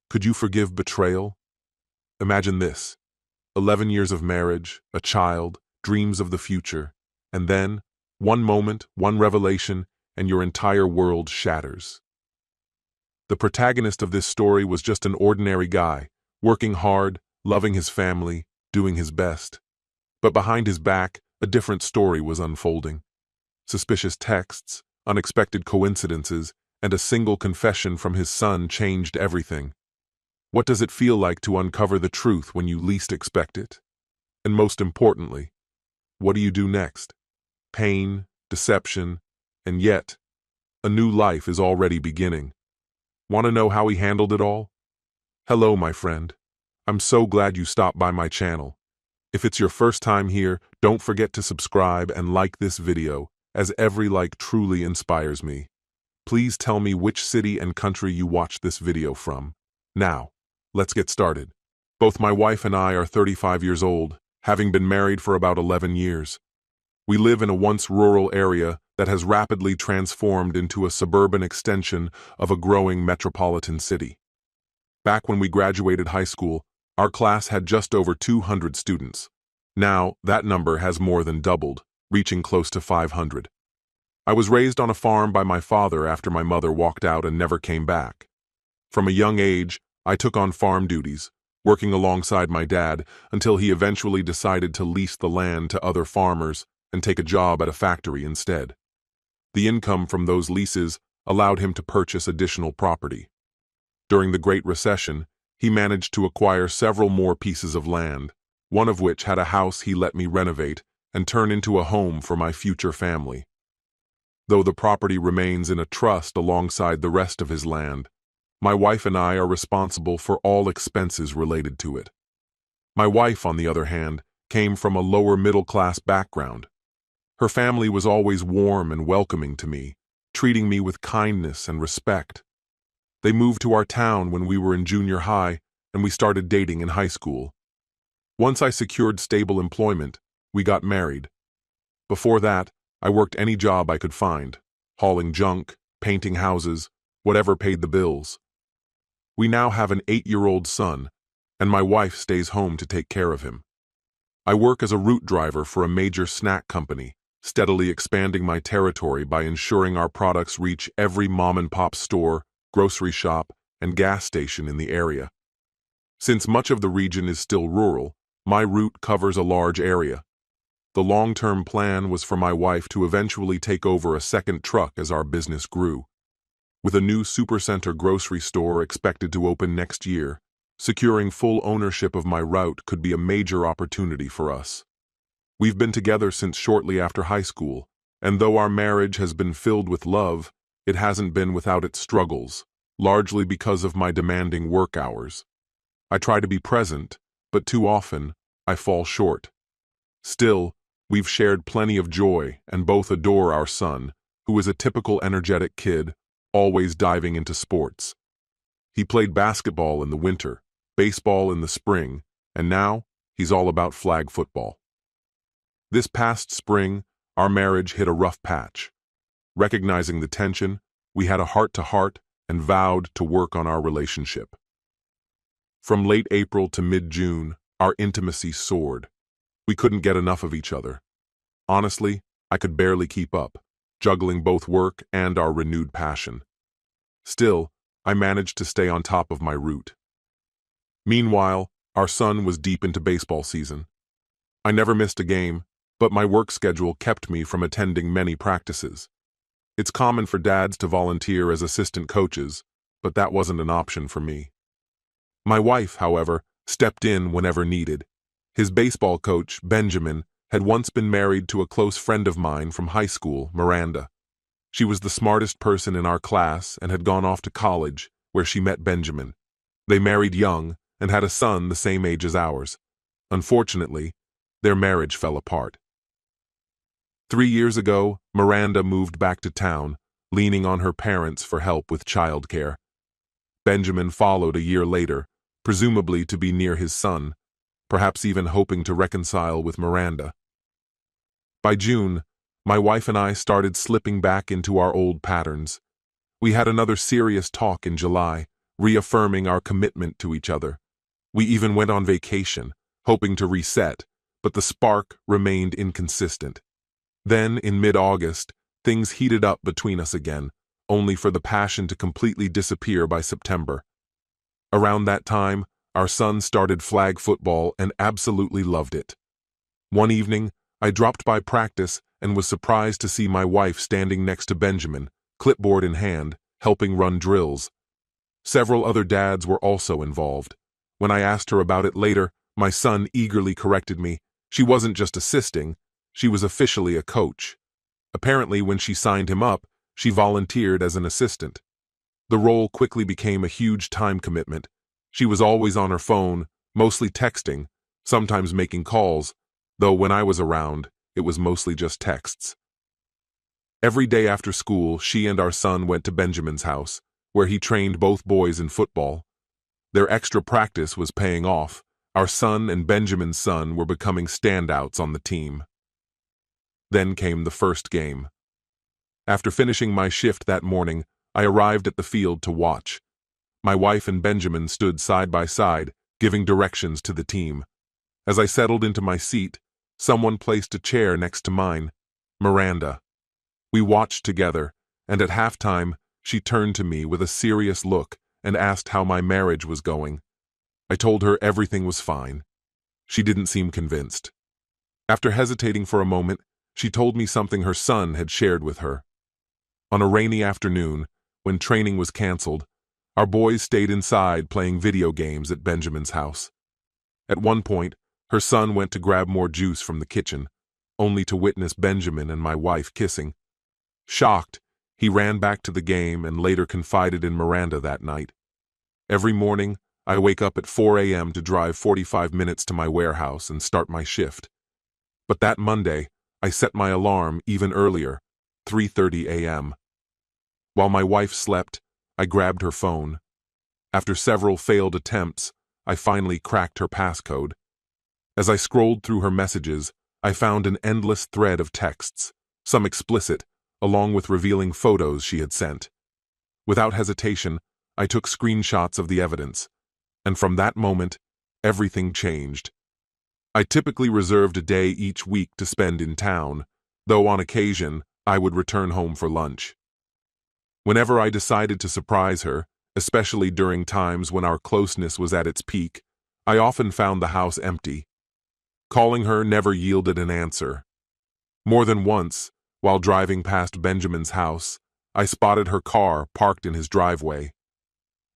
Could you forgive betrayal? Imagine this: 11 years of marriage, a child, dreams of the future, and then, one moment, one revelation, and your entire world shatters. The protagonist of this story was just an ordinary guy, working hard, loving his family, doing his best. But behind his back, a different story was unfolding. Suspicious texts, unexpected coincidences, and a single confession from his son changed everything. What does it feel like to uncover the truth when you least expect it? And most importantly, what do you do next? Pain, deception, and yet, a new life is already beginning. Want to know how he handled it all? Hello, my friend. I'm so glad you stopped by my channel. If it's your first time here, don't forget to subscribe and like this video, as every like truly inspires me. Please tell me which city and country you watched this video from. Now, let's get started. Both my wife and I are 35 years old, having been married for about 11 years. We live in a once rural area that has rapidly transformed into a suburban extension of a growing metropolitan city. Back when we graduated high school, our class had just over 200 students. Now, that number has more than doubled, reaching close to 500. I was raised on a farm by my father after my mother walked out and never came back. From a young age, I took on farm duties, working alongside my dad until he eventually decided to lease the land to other farmers and take a job at a factory instead. The income from those leases allowed him to purchase additional property. During the Great Recession, he managed to acquire several more pieces of land, one of which had a house he let me renovate and turn into a home for my future family. Though the property remains in a trust alongside the rest of his land, my wife and I are responsible for all expenses related to it. My wife, on the other hand, came from a lower middle-class background. Her family was always warm and welcoming to me, treating me with kindness and respect. They moved to our town when we were in junior high, and we started dating in high school. Once I secured stable employment, we got married. Before that, I worked any job I could find, hauling junk, painting houses, whatever paid the bills. We now have an 8-year-old son, and my wife stays home to take care of him. I work as a route driver for a major snack company, steadily expanding my territory by ensuring our products reach every mom-and-pop store, grocery shop, and gas station in the area. Since much of the region is still rural, my route covers a large area. The long-term plan was for my wife to eventually take over a second truck as our business grew. With a new supercenter grocery store expected to open next year, securing full ownership of my route could be a major opportunity for us. We've been together since shortly after high school, and though our marriage has been filled with love, it hasn't been without its struggles, largely because of my demanding work hours. I try to be present, but too often, I fall short. Still, we've shared plenty of joy and both adore our son, who is a typical energetic kid, always diving into sports. He played basketball in the winter, baseball in the spring, and now he's all about flag football. This past spring, our marriage hit a rough patch. Recognizing the tension, we had a heart-to-heart and vowed to work on our relationship. From late April to mid-June, our intimacy soared. We couldn't get enough of each other. Honestly, I could barely keep up, juggling both work and our renewed passion. Still, I managed to stay on top of my route. Meanwhile, our son was deep into baseball season. I never missed a game, but my work schedule kept me from attending many practices. It's common for dads to volunteer as assistant coaches, but that wasn't an option for me. My wife, however, stepped in whenever needed. His baseball coach, Benjamin, had once been married to a close friend of mine from high school, Miranda. She was the smartest person in our class and had gone off to college, where she met Benjamin. They married young and had a son the same age as ours. Unfortunately, their marriage fell apart. 3 years ago, Miranda moved back to town, leaning on her parents for help with childcare. Benjamin followed a year later, presumably to be near his son, perhaps even hoping to reconcile with Miranda. By June, my wife and I started slipping back into our old patterns. We had another serious talk in July, reaffirming our commitment to each other. We even went on vacation, hoping to reset, but the spark remained inconsistent. Then, in mid-August, things heated up between us again, only for the passion to completely disappear by September. Around that time, our son started flag football and absolutely loved it. One evening, I dropped by practice and was surprised to see my wife standing next to Benjamin, clipboard in hand, helping run drills. Several other dads were also involved. When I asked her about it later, my son eagerly corrected me. She wasn't just assisting, she was officially a coach. Apparently, when she signed him up, she volunteered as an assistant. The role quickly became a huge time commitment. She was always on her phone, mostly texting, sometimes making calls, though when I was around, it was mostly just texts. Every day after school, she and our son went to Benjamin's house, where he trained both boys in football. Their extra practice was paying off. Our son and Benjamin's son were becoming standouts on the team. Then came the first game. After finishing my shift that morning, I arrived at the field to watch. My wife and Benjamin stood side by side, giving directions to the team. As I settled into my seat, someone placed a chair next to mine, Miranda. We watched together, and at halftime, she turned to me with a serious look and asked how my marriage was going. I told her everything was fine. She didn't seem convinced. After hesitating for a moment, she told me something her son had shared with her. On a rainy afternoon, when training was canceled, our boys stayed inside playing video games at Benjamin's house. At one point, her son went to grab more juice from the kitchen, only to witness Benjamin and my wife kissing. Shocked, he ran back to the game and later confided in Miranda that night. Every morning, I wake up at 4 a.m. to drive 45 minutes to my warehouse and start my shift. But that Monday, I set my alarm even earlier, 3:30 a.m. While my wife slept, I grabbed her phone. After several failed attempts, I finally cracked her passcode. As I scrolled through her messages, I found an endless thread of texts, some explicit, along with revealing photos she had sent. Without hesitation, I took screenshots of the evidence, and from that moment, everything changed. I typically reserved a day each week to spend in town, though on occasion, I would return home for lunch. Whenever I decided to surprise her, especially during times when our closeness was at its peak, I often found the house empty. Calling her never yielded an answer. More than once, while driving past Benjamin's house, I spotted her car parked in his driveway.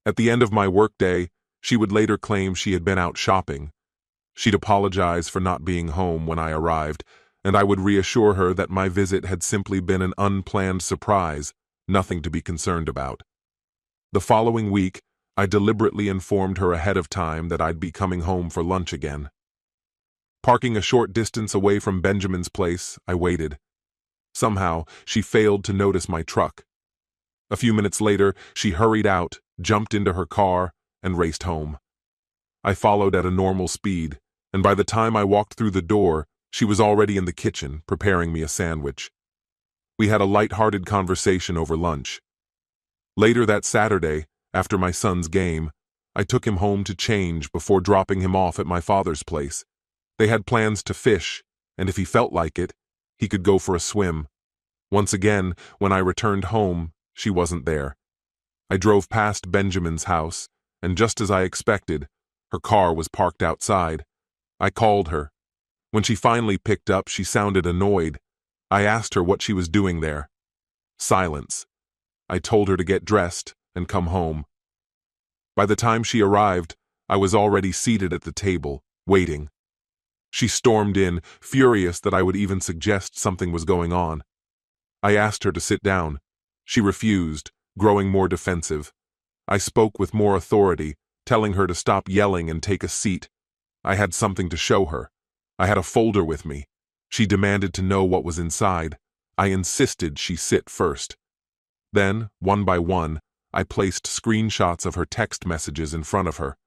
At the end of my workday, she would later claim she had been out shopping. She'd apologize for not being home when I arrived, and I would reassure her that my visit had simply been an unplanned surprise, nothing to be concerned about. The following week, I deliberately informed her ahead of time that I'd be coming home for lunch again. Parking a short distance away from Benjamin's place, I waited. Somehow, she failed to notice my truck. A few minutes later, she hurried out, jumped into her car, and raced home. I followed at a normal speed, and by the time I walked through the door, she was already in the kitchen, preparing me a sandwich. We had a light-hearted conversation over lunch. Later that Saturday, after my son's game, I took him home to change before dropping him off at my father's place. They had plans to fish, and if he felt like it, he could go for a swim. Once again, when I returned home, she wasn't there. I drove past Benjamin's house, and just as I expected, her car was parked outside. I called her. When she finally picked up, she sounded annoyed. I asked her what she was doing there. Silence. I told her to get dressed and come home. By the time she arrived, I was already seated at the table, waiting. She stormed in, furious that I would even suggest something was going on. I asked her to sit down. She refused, growing more defensive. I spoke with more authority, telling her to stop yelling and take a seat. I had something to show her. I had a folder with me. She demanded to know what was inside. I insisted she sit first. Then, one by one, I placed screenshots of her text messages in front of her.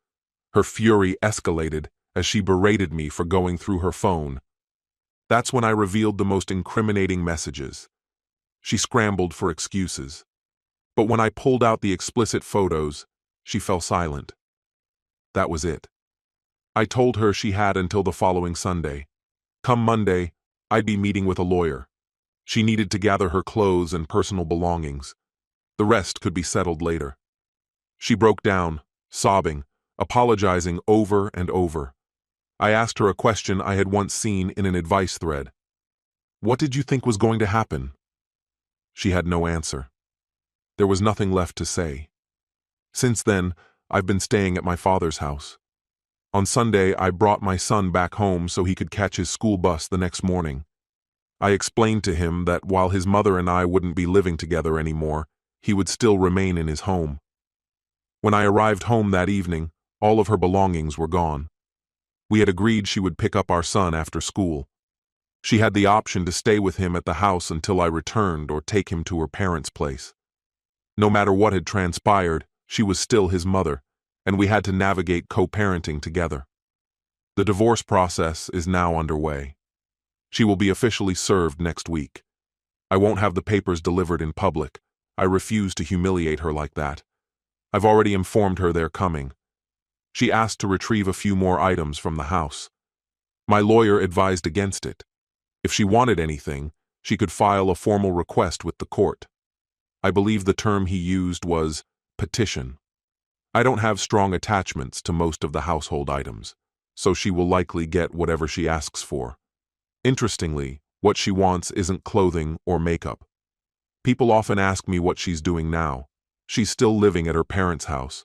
Her fury escalated as she berated me for going through her phone. That's when I revealed the most incriminating messages. She scrambled for excuses. But when I pulled out the explicit photos, She fell silent. That was it. I told her she had until the following Sunday. Come Monday, I'd be meeting with a lawyer. She needed to gather her clothes and personal belongings. The rest could be settled later. She broke down, sobbing, apologizing over and over. I asked her a question I had once seen in an advice thread. What did you think was going to happen? She had no answer. There was nothing left to say. Since then, I've been staying at my father's house. On Sunday, I brought my son back home so he could catch his school bus the next morning. I explained to him that while his mother and I wouldn't be living together anymore, he would still remain in his home. When I arrived home that evening, all of her belongings were gone. We had agreed she would pick up our son after school. She had the option to stay with him at the house until I returned or take him to her parents' place. No matter what had transpired, she was still his mother, and we had to navigate co-parenting together. The divorce process is now underway. She will be officially served next week. I won't have the papers delivered in public. I refuse to humiliate her like that. I've already informed her they're coming. She asked to retrieve a few more items from the house. My lawyer advised against it. If she wanted anything, she could file a formal request with the court. I believe the term he used was petition. I don't have strong attachments to most of the household items, so she will likely get whatever she asks for. Interestingly, what she wants isn't clothing or makeup. People often ask me what she's doing now. She's still living at her parents' house.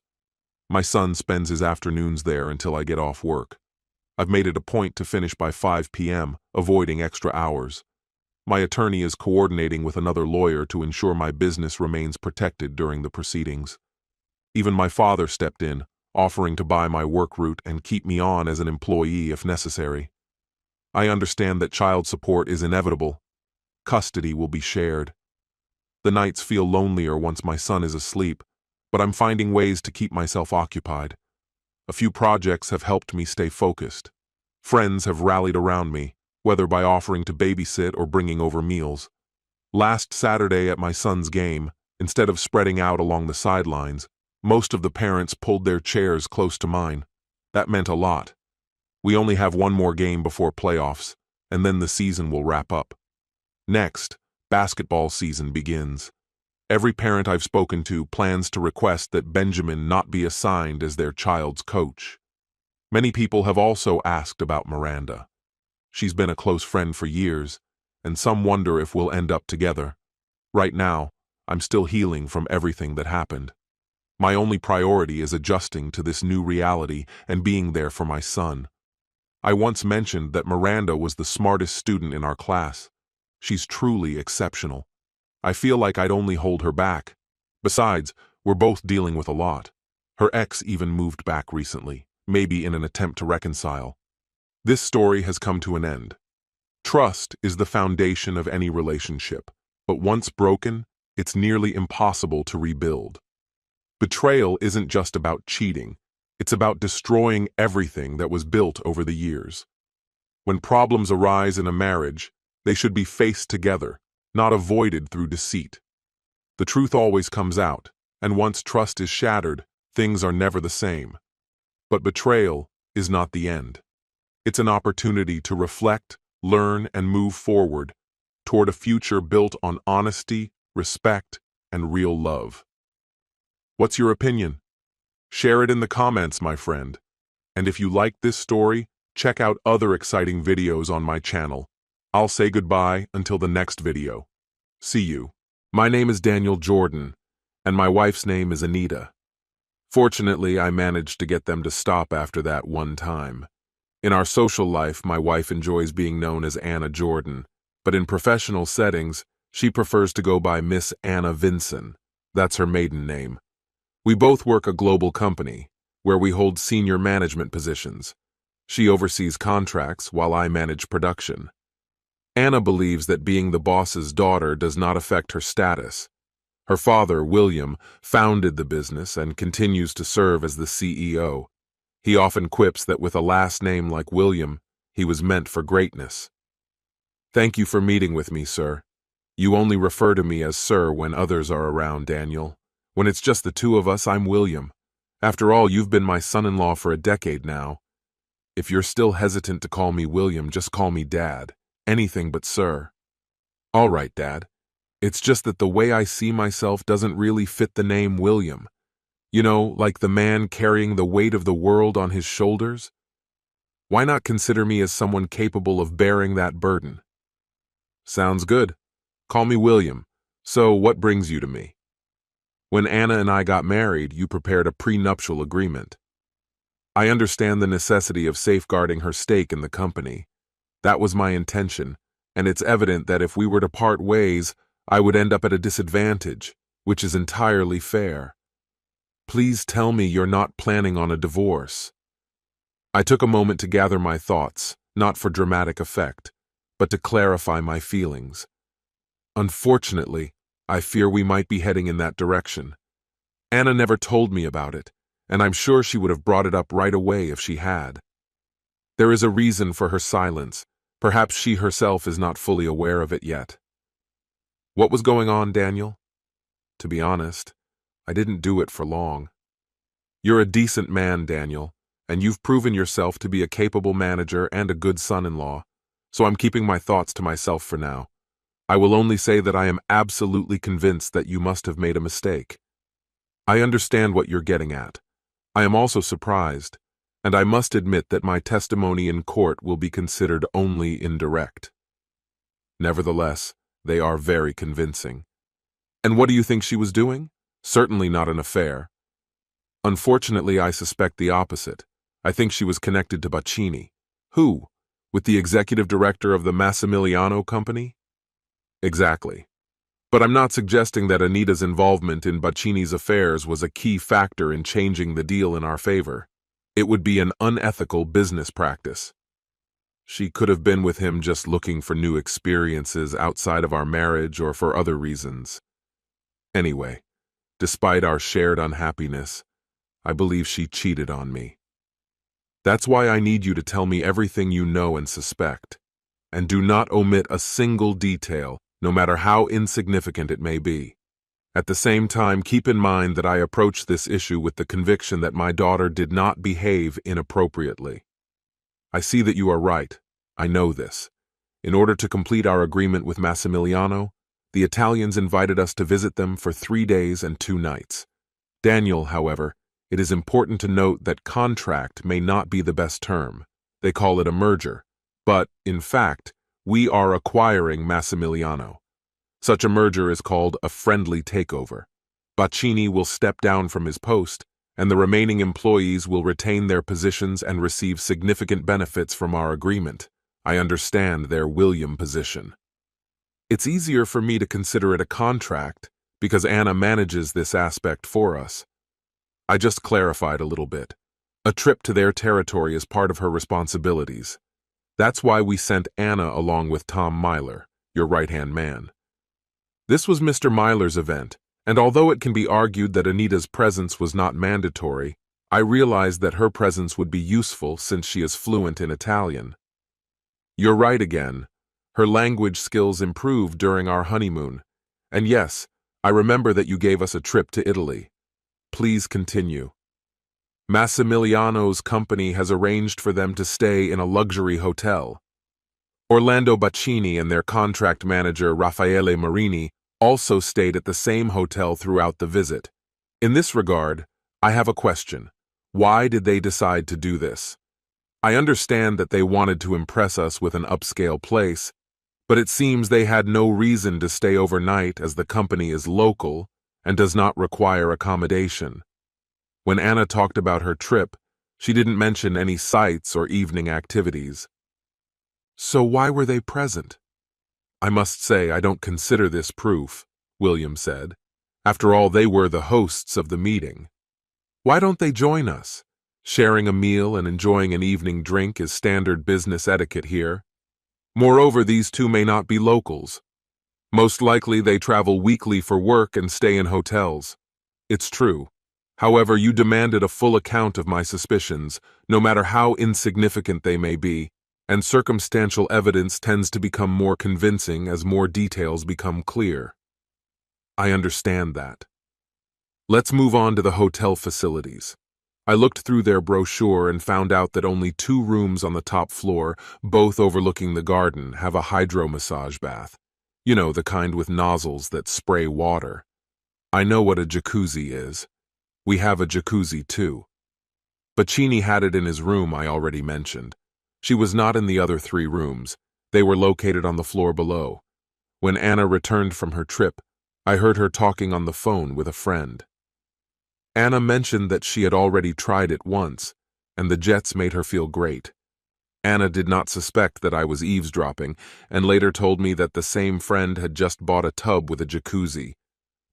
My son spends his afternoons there until I get off work. I've made it a point to finish by 5 p.m., avoiding extra hours. My attorney is coordinating with another lawyer to ensure my business remains protected during the proceedings. Even my father stepped in, offering to buy my work route and keep me on as an employee if necessary. I understand that child support is inevitable. Custody will be shared. The nights feel lonelier once my son is asleep, but I'm finding ways to keep myself occupied. A few projects have helped me stay focused. Friends have rallied around me, whether by offering to babysit or bringing over meals. Last Saturday at my son's game, instead of spreading out along the sidelines, most of the parents pulled their chairs close to mine. That meant a lot. We only have one more game before playoffs, and then the season will wrap up. Next, basketball season begins. Every parent I've spoken to plans to request that Benjamin not be assigned as their child's coach. Many people have also asked about Miranda. She's been a close friend for years, and some wonder if we'll end up together. Right now, I'm still healing from everything that happened. My only priority is adjusting to this new reality and being there for my son. I once mentioned that Miranda was the smartest student in our class. She's truly exceptional. I feel like I'd only hold her back. Besides, we're both dealing with a lot. Her ex even moved back recently, maybe in an attempt to reconcile. This story has come to an end. Trust is the foundation of any relationship, but once broken, it's nearly impossible to rebuild. Betrayal isn't just about cheating. It's about destroying everything that was built over the years. When problems arise in a marriage, they should be faced together, not avoided through deceit. The truth always comes out, and once trust is shattered, things are never the same. But betrayal is not the end. It's an opportunity to reflect, learn, and move forward toward a future built on honesty, respect, and real love. What's your opinion? Share it in the comments, my friend. And if you liked this story, check out other exciting videos on my channel. I'll say goodbye until the next video. See you. My name is Daniel Jordan, and my wife's name is Anita. Fortunately, I managed to get them to stop after that one time. In our social life, my wife enjoys being known as Anna Jordan, but in professional settings, she prefers to go by Miss Anna Vinson. That's her maiden name. We both work a global company, where we hold senior management positions. She oversees contracts while I manage production. Anna believes that being the boss's daughter does not affect her status. Her father, William, founded the business and continues to serve as the CEO. He often quips that with a last name like William, he was meant for greatness. Thank you for meeting with me, sir. You only refer to me as sir when others are around, Daniel. When it's just the two of us, I'm William. After all, you've been my son-in-law for a decade now. If you're still hesitant to call me William, just call me Dad. Anything but sir. All right, Dad. It's just that the way I see myself doesn't really fit the name William. You know, like the man carrying the weight of the world on his shoulders? Why not consider me as someone capable of bearing that burden? Sounds good. Call me William. So, what brings you to me? When Anna and I got married, you prepared a prenuptial agreement. I understand the necessity of safeguarding her stake in the company. That was my intention, and it's evident that if we were to part ways, I would end up at a disadvantage, which is entirely fair. Please tell me you're not planning on a divorce. I took a moment to gather my thoughts, not for dramatic effect, but to clarify my feelings. Unfortunately, I fear we might be heading in that direction. Anna never told me about it, and I'm sure she would have brought it up right away if she had. There is a reason for her silence. Perhaps she herself is not fully aware of it yet. What was going on, Daniel? To be honest, I didn't do it for long. You're a decent man, Daniel, and you've proven yourself to be a capable manager and a good son-in-law, so I'm keeping my thoughts to myself for now. I will only say that I am absolutely convinced that you must have made a mistake. I understand what you're getting at. I am also surprised, and I must admit that my testimony in court will be considered only indirect. Nevertheless, they are very convincing. And what do you think she was doing? Certainly not an affair. Unfortunately, I suspect the opposite. I think she was connected to Bacchini. Who? With the executive director of the Massimiliano company? Exactly. But I'm not suggesting that Anita's involvement in Bacchini's affairs was a key factor in changing the deal in our favor. It would be an unethical business practice. She could have been with him just looking for new experiences outside of our marriage or for other reasons. Anyway, despite our shared unhappiness, I believe she cheated on me. That's why I need you to tell me everything you know and suspect, and do not omit a single detail, no matter how insignificant it may be. At the same time, keep in mind that I approach this issue with the conviction that my daughter did not behave inappropriately. I see that you are right. I know this. In order to complete our agreement with Massimiliano, the Italians invited us to visit them for 3 days and 2 nights. Daniel, however, it is important to note that contract may not be the best term. They call it a merger. But, in fact, we are acquiring Massimiliano. Such a merger is called a friendly takeover. Bacchini will step down from his post, and the remaining employees will retain their positions and receive significant benefits from our agreement. I understand their William position. It's easier for me to consider it a contract because Anna manages this aspect for us. I just clarified a little bit. A trip to their territory is part of her responsibilities. That's why we sent Anna along with Tom Myler, your right-hand man. This was Mr. Myler's event, and although it can be argued that Anita's presence was not mandatory, I realized that her presence would be useful since she is fluent in Italian. You're right again. Her language skills improved during our honeymoon. And yes, I remember that you gave us a trip to Italy. Please continue. Massimiliano's company has arranged for them to stay in a luxury hotel. Orlando Bacchini and their contract manager Raffaele Marini also stayed at the same hotel throughout the visit. In this regard, I have a question. Why did they decide to do this? I understand that they wanted to impress us with an upscale place, but it seems they had no reason to stay overnight as the company is local and does not require accommodation. When Anna talked about her trip, she didn't mention any sights or evening activities. So why were they present? I must say I don't consider this proof, William said. After all, they were the hosts of the meeting. Why don't they join us? Sharing a meal and enjoying an evening drink is standard business etiquette here. Moreover, these two may not be locals. Most likely they travel weekly for work and stay in hotels. It's true. However, you demanded a full account of my suspicions, no matter how insignificant they may be, and circumstantial evidence tends to become more convincing as more details become clear. I understand that. Let's move on to the hotel facilities. I looked through their brochure and found out that only 2 rooms on the top floor, both overlooking the garden, have a hydro massage bath. You know, the kind with nozzles that spray water. I know what a jacuzzi is. We have a jacuzzi too. Bacchini had it in his room I already mentioned. She was not in the other 3 rooms. They were located on the floor below. When Anna returned from her trip, I heard her talking on the phone with a friend. Anna mentioned that she had already tried it once, and the jets made her feel great. Anna did not suspect that I was eavesdropping, and later told me that the same friend had just bought a tub with a jacuzzi.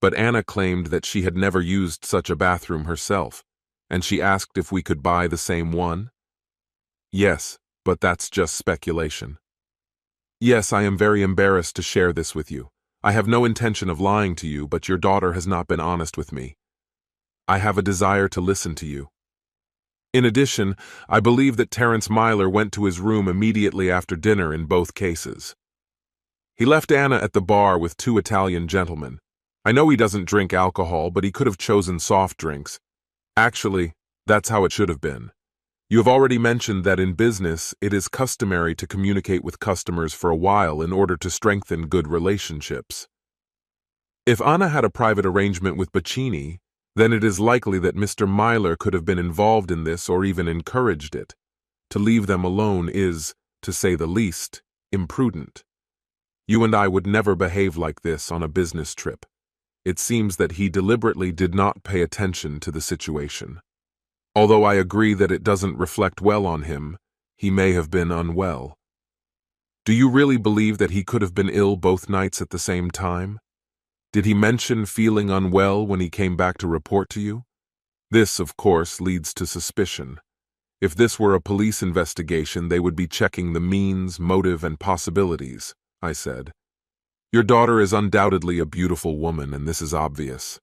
But Anna claimed that she had never used such a bathroom herself, and she asked if we could buy the same one. Yes, but that's just speculation. Yes, I am very embarrassed to share this with you. I have no intention of lying to you, but your daughter has not been honest with me. I have a desire to listen to you. In addition, I believe that Terence Myler went to his room immediately after dinner in both cases. He left Anna at the bar with 2 Italian gentlemen. I know he doesn't drink alcohol, but he could have chosen soft drinks. Actually, that's how it should have been. You have already mentioned that in business, it is customary to communicate with customers for a while in order to strengthen good relationships. If Anna had a private arrangement with Bacchini, then it is likely that Mr. Myler could have been involved in this or even encouraged it. To leave them alone is, to say the least, imprudent. You and I would never behave like this on a business trip. It seems that he deliberately did not pay attention to the situation. Although I agree that it doesn't reflect well on him, he may have been unwell. Do you really believe that he could have been ill both nights at the same time? Did he mention feeling unwell when he came back to report to you? This, of course, leads to suspicion. If this were a police investigation, they would be checking the means, motive, and possibilities, I said. Your daughter is undoubtedly a beautiful woman, and this is obvious.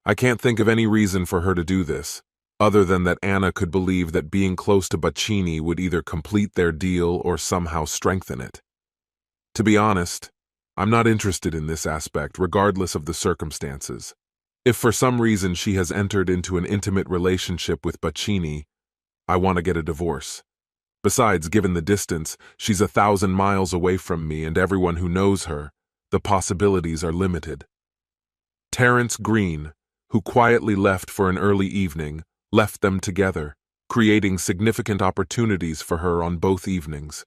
I can't think of any reason for her to do this, other than that Anna could believe that being close to Bacchini would either complete their deal or somehow strengthen it. To be honest, I'm not interested in this aspect, regardless of the circumstances. If for some reason she has entered into an intimate relationship with Bacchini, I want to get a divorce. Besides, given the distance, she's 1,000 miles away from me and everyone who knows her, the possibilities are limited. Terence Green, who quietly left for an early evening, left them together, creating significant opportunities for her on both evenings.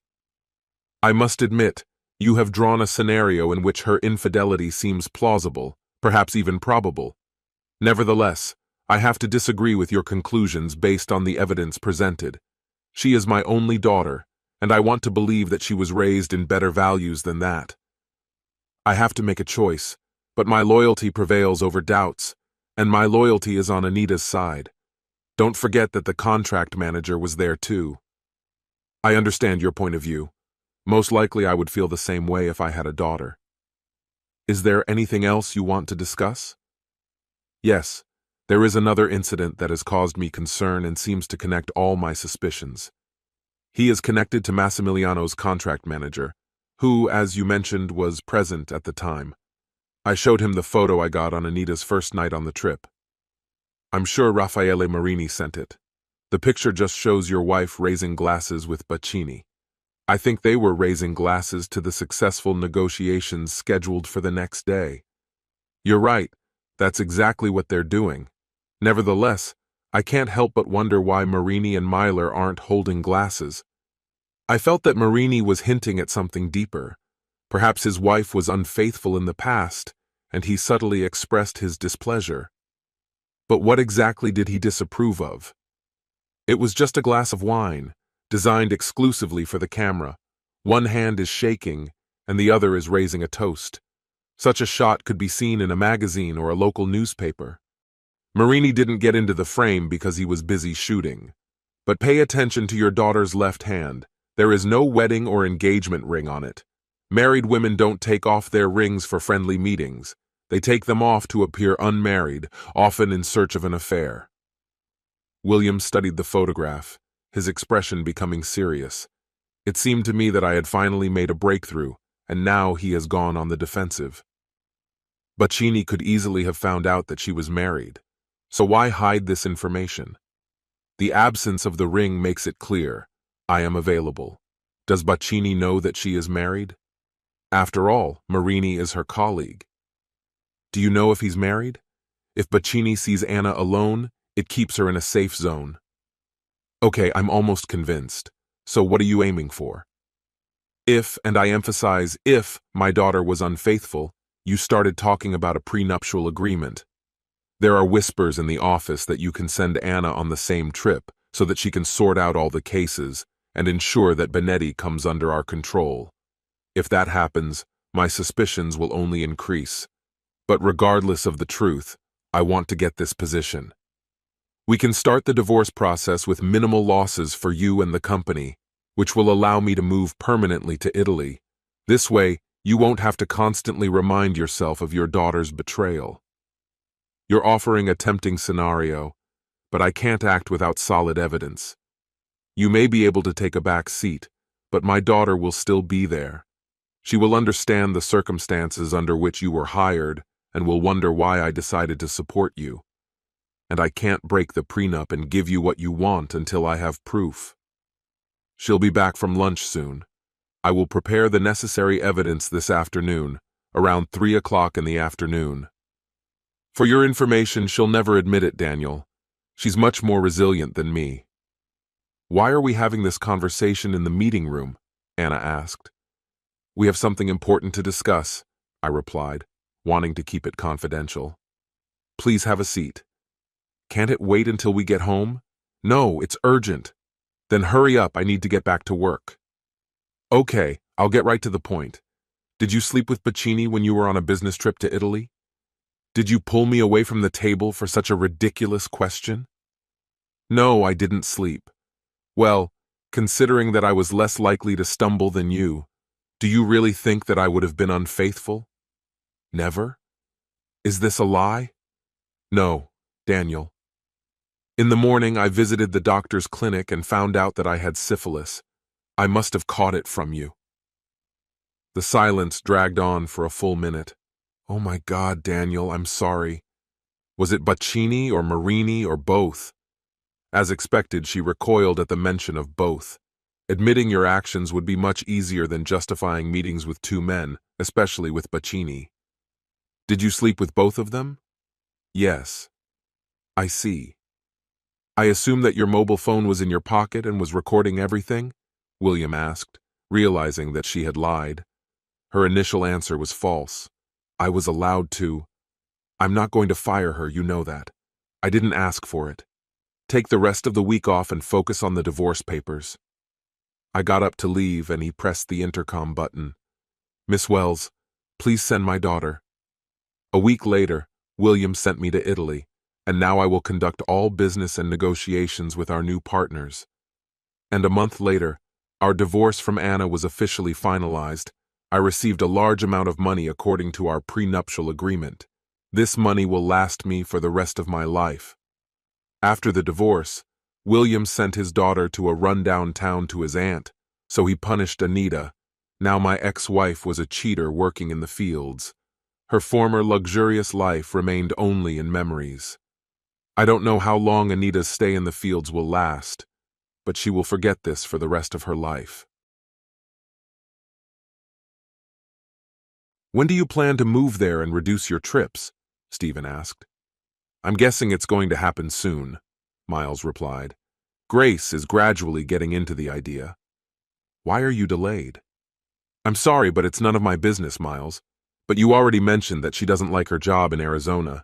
I must admit, you have drawn a scenario in which her infidelity seems plausible, perhaps even probable. Nevertheless, I have to disagree with your conclusions based on the evidence presented. She is my only daughter, and I want to believe that she was raised in better values than that. I have to make a choice, but my loyalty prevails over doubts, and my loyalty is on Anita's side. Don't forget that the contract manager was there too. I understand your point of view. Most likely I would feel the same way if I had a daughter. Is there anything else you want to discuss? Yes, there is another incident that has caused me concern and seems to connect all my suspicions. He is connected to Massimiliano's contract manager, who, as you mentioned, was present at the time. I showed him the photo I got on Anita's first night on the trip. I'm sure Raffaele Marini sent it. The picture just shows your wife raising glasses with Bacchini. I think they were raising glasses to the successful negotiations scheduled for the next day. You're right, that's exactly what they're doing. Nevertheless, I can't help but wonder why Marini and Myler aren't holding glasses. I felt that Marini was hinting at something deeper. Perhaps his wife was unfaithful in the past, and he subtly expressed his displeasure. But what exactly did he disapprove of? It was just a glass of wine, designed exclusively for the camera. One hand is shaking, and the other is raising a toast. Such a shot could be seen in a magazine or a local newspaper. Marini didn't get into the frame because he was busy shooting. But pay attention to your daughter's left hand. There is no wedding or engagement ring on it. Married women don't take off their rings for friendly meetings. They take them off to appear unmarried, often in search of an affair. William studied the photograph, his expression becoming serious. It seemed to me that I had finally made a breakthrough, and now he has gone on the defensive. Bacchini could easily have found out that she was married. So why hide this information? The absence of the ring makes it clear. I am available. Does Bacchini know that she is married? After all, Marini is her colleague. Do you know if he's married? If Bacchini sees Anna alone, it keeps her in a safe zone. Okay, I'm almost convinced. So what are you aiming for? If, and I emphasize if, my daughter was unfaithful, you started talking about a prenuptial agreement. There are whispers in the office that you can send Anna on the same trip so that she can sort out all the cases and ensure that Benetti comes under our control. If that happens, my suspicions will only increase. But regardless of the truth, I want to get this position. We can start the divorce process with minimal losses for you and the company, which will allow me to move permanently to Italy. This way, you won't have to constantly remind yourself of your daughter's betrayal. You're offering a tempting scenario, but I can't act without solid evidence. You may be able to take a back seat, but my daughter will still be there. She will understand the circumstances under which you were hired and will wonder why I decided to support you. And I can't break the prenup and give you what you want until I have proof. She'll be back from lunch soon. I will prepare the necessary evidence this afternoon, around 3 o'clock in the afternoon. For your information, she'll never admit it, Daniel. She's much more resilient than me. Why are we having this conversation in the meeting room? Anna asked. We have something important to discuss, I replied, wanting to keep it confidential. Please have a seat. Can't it wait until we get home? No, it's urgent. Then hurry up, I need to get back to work. Okay, I'll get right to the point. Did you sleep with Bacchini when you were on a business trip to Italy? Did you pull me away from the table for such a ridiculous question? No, I didn't sleep. Well, considering that I was less likely to stumble than you, do you really think that I would have been unfaithful? Never? Is this a lie? No, Daniel. In the morning, I visited the doctor's clinic and found out that I had syphilis. I must have caught it from you. The silence dragged on for a full minute. Oh my God, Daniel, I'm sorry. Was it Bacchini or Marini or both? As expected, she recoiled at the mention of both. Admitting your actions would be much easier than justifying meetings with two men, especially with Bacchini. Did you sleep with both of them? Yes. I see. I assume that your mobile phone was in your pocket and was recording everything? William asked, realizing that she had lied. Her initial answer was false. I was allowed to. I'm not going to fire her, you know that. I didn't ask for it. Take the rest of the week off and focus on the divorce papers. I got up to leave and he pressed the intercom button. Miss Wells, please send my daughter. A week later, William sent me to Italy, and now I will conduct all business and negotiations with our new partners. And a month later, our divorce from Anna was officially finalized. I received a large amount of money according to our prenuptial agreement. This money will last me for the rest of my life. After the divorce, William sent his daughter to a rundown town to his aunt, so he punished Anita. Now my ex-wife was a cheater working in the fields. Her former luxurious life remained only in memories. I don't know how long Anita's stay in the fields will last, but she will forget this for the rest of her life. When do you plan to move there and reduce your trips? Stephen asked. I'm guessing it's going to happen soon, Miles replied. Grace is gradually getting into the idea. Why are you delayed? I'm sorry, but it's none of my business, Miles. But you already mentioned that she doesn't like her job in Arizona.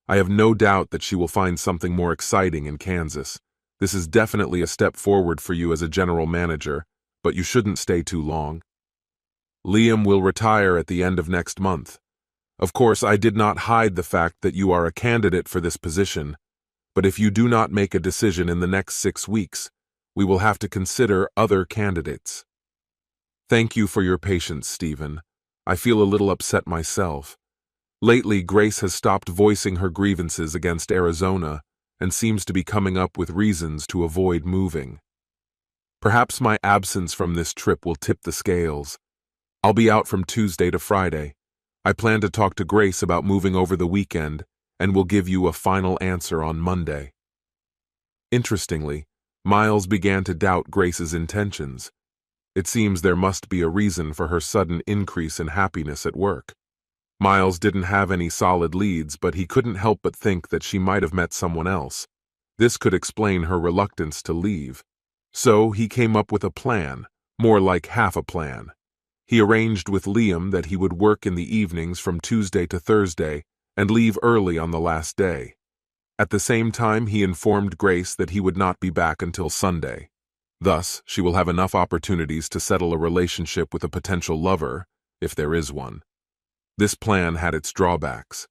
I have no doubt that she will find something more exciting in Kansas. This is definitely a step forward for you as a general manager, but you shouldn't stay too long. Liam will retire at the end of next month. Of course, I did not hide the fact that you are a candidate for this position, but if you do not make a decision in the next 6 weeks, we will have to consider other candidates. Thank you for your patience, Stephen. I feel a little upset myself. Lately, Grace has stopped voicing her grievances against Arizona and seems to be coming up with reasons to avoid moving. Perhaps my absence from this trip will tip the scales. I'll be out from Tuesday to Friday. I plan to talk to Grace about moving over the weekend and will give you a final answer on Monday. Interestingly, Miles began to doubt Grace's intentions. It seems there must be a reason for her sudden increase in happiness at work. Miles didn't have any solid leads, but he couldn't help but think that she might have met someone else. This could explain her reluctance to leave. So he came up with a plan, more like half a plan. He arranged with Liam that he would work in the evenings from Tuesday to Thursday and leave early on the last day. At the same time, he informed Grace that he would not be back until Sunday. Thus, she will have enough opportunities to settle a relationship with a potential lover, if there is one. This plan had its drawbacks.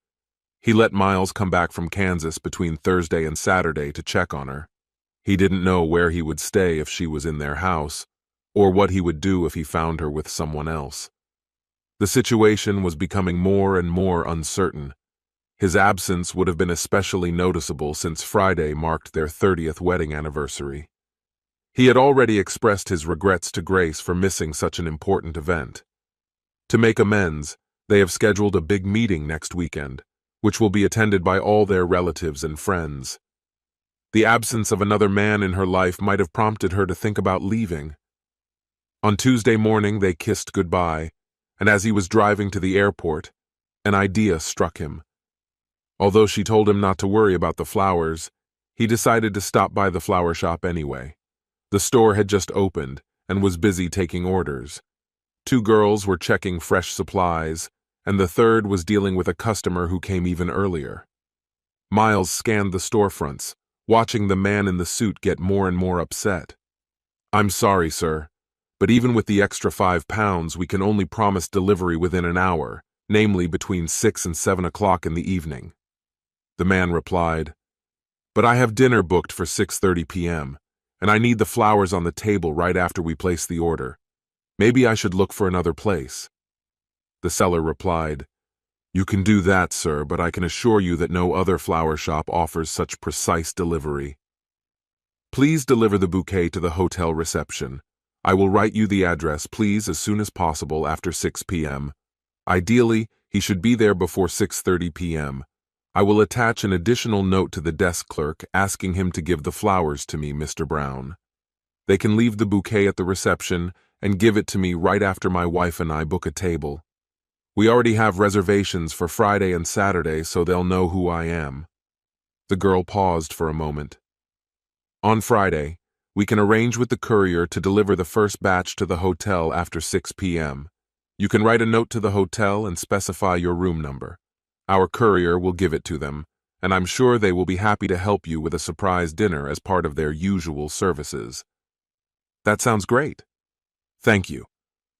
He let Miles come back from Kansas between Thursday and Saturday to check on her. He didn't know where he would stay if she was in their house, or what he would do if he found her with someone else. The situation was becoming more and more uncertain. His absence would have been especially noticeable since Friday marked their 30th wedding anniversary. He had already expressed his regrets to Grace for missing such an important event. To make amends, they have scheduled a big meeting next weekend, which will be attended by all their relatives and friends. The absence of another man in her life might have prompted her to think about leaving. On Tuesday morning, they kissed goodbye, and as he was driving to the airport, an idea struck him. Although she told him not to worry about the flowers, he decided to stop by the flower shop anyway. The store had just opened and was busy taking orders. 2 girls were checking fresh supplies, and the third was dealing with a customer who came even earlier. Miles scanned the storefronts, watching the man in the suit get more and more upset. "I'm sorry, sir, but even with the extra £5, we can only promise delivery within an hour, namely between 6 and 7 o'clock in the evening." The man replied, "But I have dinner booked for 6:30 p.m., and I need the flowers on the table right after we place the order. Maybe I should look for another place." The seller replied, "You can do that, sir, but I can assure you that no other flower shop offers such precise delivery. Please deliver the bouquet to the hotel reception. I will write you the address, please, as soon as possible after 6 p.m. Ideally, he should be there before 6:30 p.m. I will attach an additional note to the desk clerk asking him to give the flowers to me, Mr. Brown. They can leave the bouquet at the reception and give it to me right after my wife and I book a table. We already have reservations for Friday and Saturday, so they'll know who I am." The girl paused for a moment. "On Friday, we can arrange with the courier to deliver the first batch to the hotel after 6 p.m. You can write a note to the hotel and specify your room number. Our courier will give it to them, and I'm sure they will be happy to help you with a surprise dinner as part of their usual services." "That sounds great." "Thank you,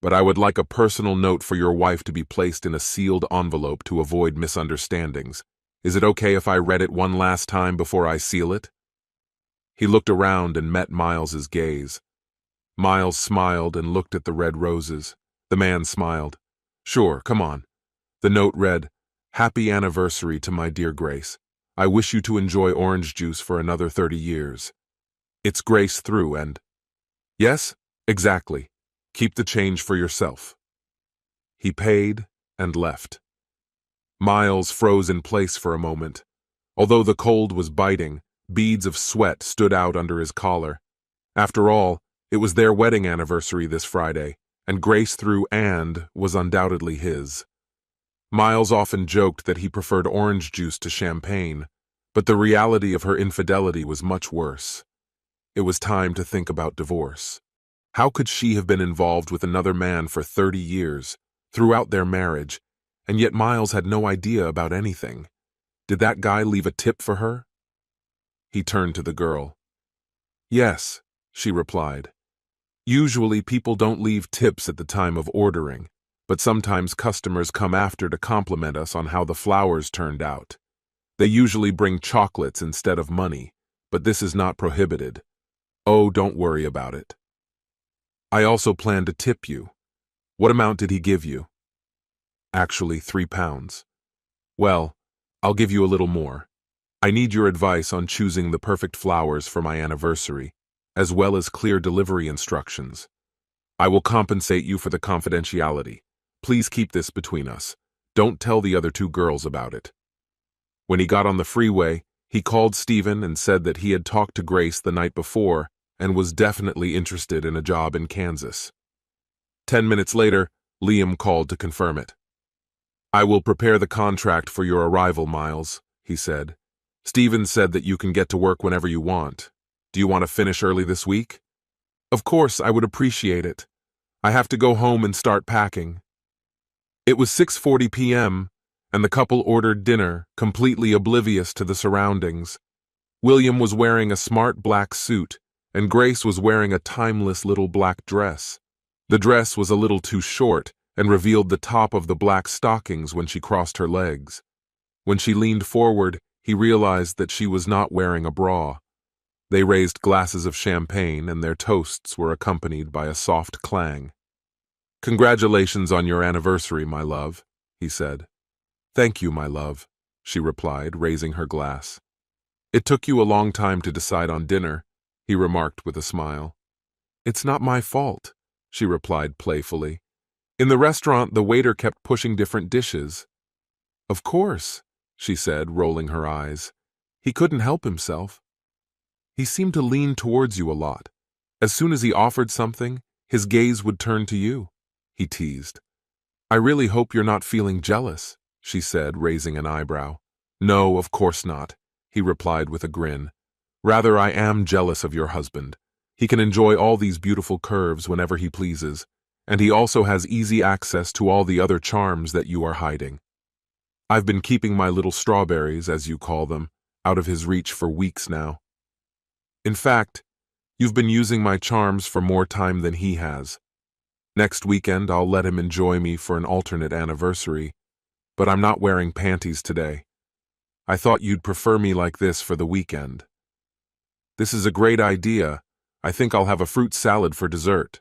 but I would like a personal note for your wife to be placed in a sealed envelope to avoid misunderstandings. Is it okay if I read it one last time before I seal it?" He looked around and met Miles's gaze. Miles smiled and looked at the red roses. The man smiled. "Sure, come on." The note read, "Happy anniversary to my dear Grace. I wish you to enjoy orange juice for another 30 years. It's Grace through and—" "Yes, exactly. Keep the change for yourself." He paid and left. Miles froze in place for a moment. Although the cold was biting, beads of sweat stood out under his collar. After all, it was their wedding anniversary this Friday, and Grace through and was undoubtedly his. Miles often joked that he preferred orange juice to champagne, but the reality of her infidelity was much worse. It was time to think about divorce. How could she have been involved with another man for 30 years, throughout their marriage, and yet Miles had no idea about anything? Did that guy leave a tip for her? He turned to the girl. "Yes," she replied. "Usually people don't leave tips at the time of ordering, but sometimes customers come after to compliment us on how the flowers turned out. They usually bring chocolates instead of money, but this is not prohibited. Oh, don't worry about it. I also plan to tip you. What amount did he give you?" "Actually, £3. Well, I'll give you a little more. I need your advice on choosing the perfect flowers for my anniversary, as well as clear delivery instructions. I will compensate you for the confidentiality. Please keep this between us. Don't tell the other 2 girls about it." When he got on the freeway, He called Stephen and said that he had talked to Grace the night before and was definitely interested in a job in Kansas. 10 minutes later, Liam called to confirm it. "I will prepare the contract for your arrival, Miles," he said. "Stephen said that you can get to work whenever you want. Do you want to finish early this week?" "Of course, I would appreciate it. I have to go home and start packing." It was 6:40 p.m., and the couple ordered dinner, completely oblivious to the surroundings. William was wearing a smart black suit, and Grace was wearing a timeless little black dress. The dress was a little too short and revealed the top of the black stockings when she crossed her legs. When she leaned forward, he realized that she was not wearing a bra. They raised glasses of champagne, and their toasts were accompanied by a soft clang. "Congratulations on your anniversary, my love," he said. "Thank you, my love," she replied, raising her glass. "It took you a long time to decide on dinner," he remarked with a smile. "It's not my fault," she replied playfully. "In the restaurant, the waiter kept pushing different dishes." "Of course," she said, rolling her eyes. "He couldn't help himself." "He seemed to lean towards you a lot. As soon as he offered something, his gaze would turn to you," he teased. "I really hope you're not feeling jealous," she said, raising an eyebrow. "No, of course not," he replied with a grin. "Rather, I am jealous of your husband. He can enjoy all these beautiful curves whenever he pleases, and he also has easy access to all the other charms that you are hiding. I've been keeping my little strawberries, as you call them, out of his reach for weeks now. In fact, you've been using my charms for more time than he has. Next weekend, I'll let him enjoy me for an alternate anniversary, but I'm not wearing panties today. I thought you'd prefer me like this for the weekend." "This is a great idea. I think I'll have a fruit salad for dessert.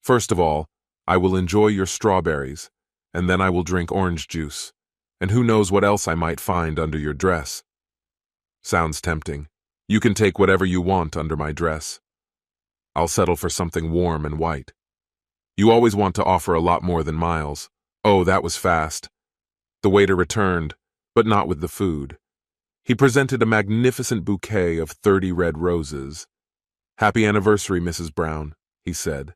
First of all, I will enjoy your strawberries, and then I will drink orange juice, and who knows what else I might find under your dress." "Sounds tempting. You can take whatever you want under my dress. I'll settle for something warm and white. You always want to offer a lot more than Miles." "Oh, that was fast." The waiter returned, but not with the food. He presented a magnificent bouquet of 30 red roses. "Happy anniversary, Mrs. Brown," he said.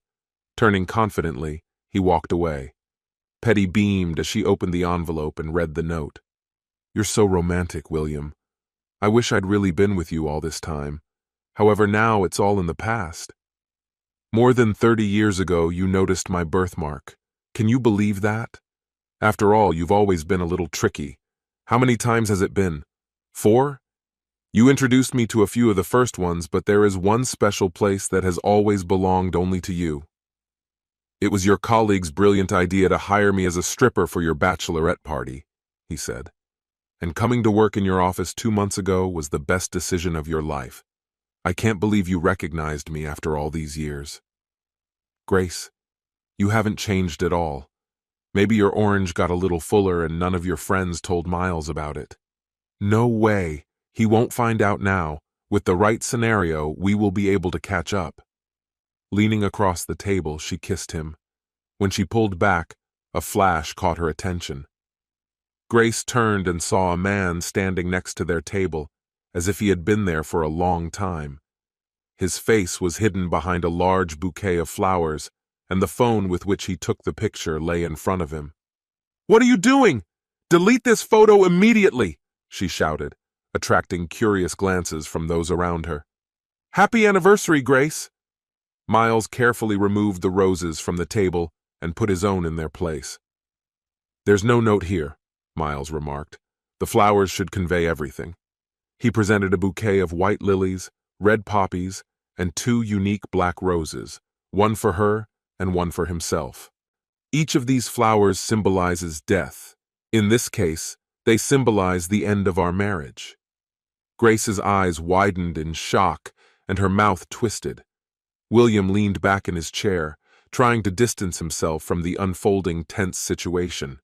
Turning confidently, he walked away. Petty beamed as she opened the envelope and read the note. "You're so romantic, William. I wish I'd really been with you all this time. However, now it's all in the past. More than 30 years ago, you noticed my birthmark. Can you believe that? After all, you've always been a little tricky. How many times has it been? 4? You introduced me to a few of the first ones, but there is one special place that has always belonged only to you. It was your colleague's brilliant idea to hire me as a stripper for your bachelorette party," he said. "And coming to work in your office 2 months ago was the best decision of your life. I can't believe you recognized me after all these years. Grace, you haven't changed at all. Maybe your orange got a little fuller and none of your friends told Miles about it." "No way. He won't find out now. With the right scenario, we will be able to catch up." Leaning across the table, she kissed him. When she pulled back, a flash caught her attention. Grace turned and saw a man standing next to their table, as if he had been there for a long time. His face was hidden behind a large bouquet of flowers, and the phone with which he took the picture lay in front of him. "What are you doing? Delete this photo immediately!" she shouted, attracting curious glances from those around her. "Happy anniversary, Grace!" Miles carefully removed the roses from the table and put his own in their place. "There's no note here," Miles remarked. "The flowers should convey everything." He presented a bouquet of white lilies, red poppies, and 2 unique black roses, one for her and one for himself. Each of these flowers symbolizes death. In this case, they symbolize the end of our marriage. Grace's eyes widened in shock and her mouth twisted. William leaned back in his chair, trying to distance himself from the unfolding tense situation.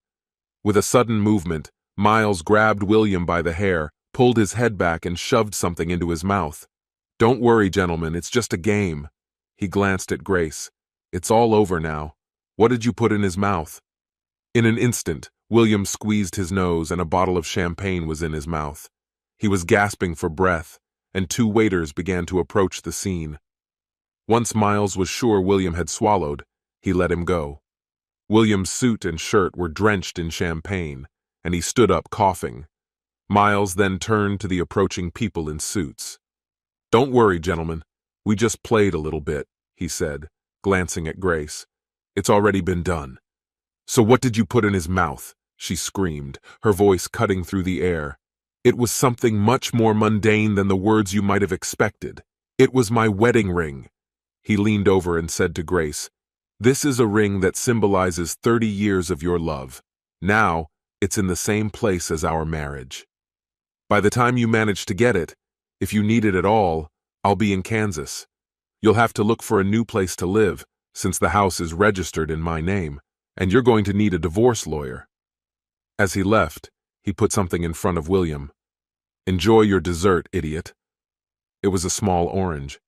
With a sudden movement, Miles grabbed William by the hair, pulled his head back, and shoved something into his mouth. "Don't worry, gentlemen, it's just a game." He glanced at Grace. "It's all over now. What did you put in his mouth?" In an instant, William squeezed his nose and a bottle of champagne was in his mouth. He was gasping for breath, and two waiters began to approach the scene. Once Miles was sure William had swallowed, he let him go. William's suit and shirt were drenched in champagne, and he stood up coughing. Miles then turned to the approaching people in suits. "Don't worry, gentlemen. We just played a little bit," he said, glancing at Grace. "It's already been done." "So what did you put in his mouth?" she screamed, her voice cutting through the air. "It was something much more mundane than the words you might have expected. It was my wedding ring." He leaned over and said to Grace, "This is a ring that symbolizes 30 years of your love. Now, it's in the same place as our marriage. By the time you manage to get it, if you need it at all, I'll be in Kansas. You'll have to look for a new place to live, since the house is registered in my name, and you're going to need a divorce lawyer." As he left, he put something in front of William. "Enjoy your dessert, idiot." It was a small orange.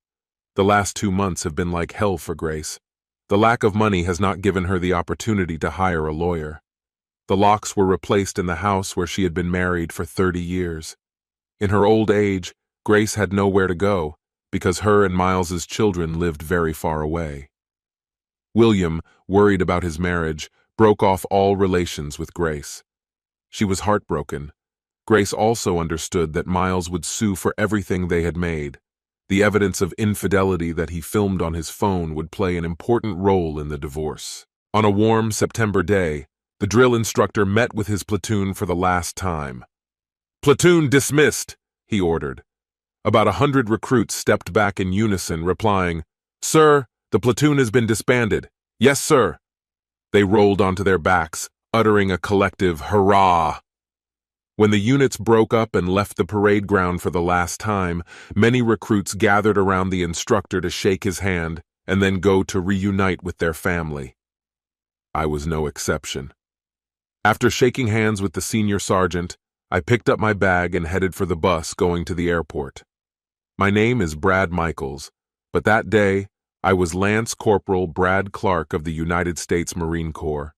The last 2 months have been like hell for Grace. The lack of money has not given her the opportunity to hire a lawyer. The locks were replaced in the house where she had been married for 30 years. In her old age, Grace had nowhere to go, because her and Miles's children lived very far away. William, worried about his marriage, broke off all relations with Grace. She was heartbroken. Grace also understood that Miles would sue for everything they had made. The evidence of infidelity that he filmed on his phone would play an important role in the divorce. On a warm September day, the drill instructor met with his platoon for the last time. "Platoon dismissed," he ordered. About 100 recruits stepped back in unison, replying, "Sir, the platoon has been disbanded." "Yes, sir." They rolled onto their backs, uttering a collective hurrah. When the units broke up and left the parade ground for the last time, many recruits gathered around the instructor to shake his hand and then go to reunite with their family. I was no exception. After shaking hands with the senior sergeant, I picked up my bag and headed for the bus going to the airport. My name is Brad Michaels, but that day I was Lance Corporal Brad Clark of the United States Marine Corps,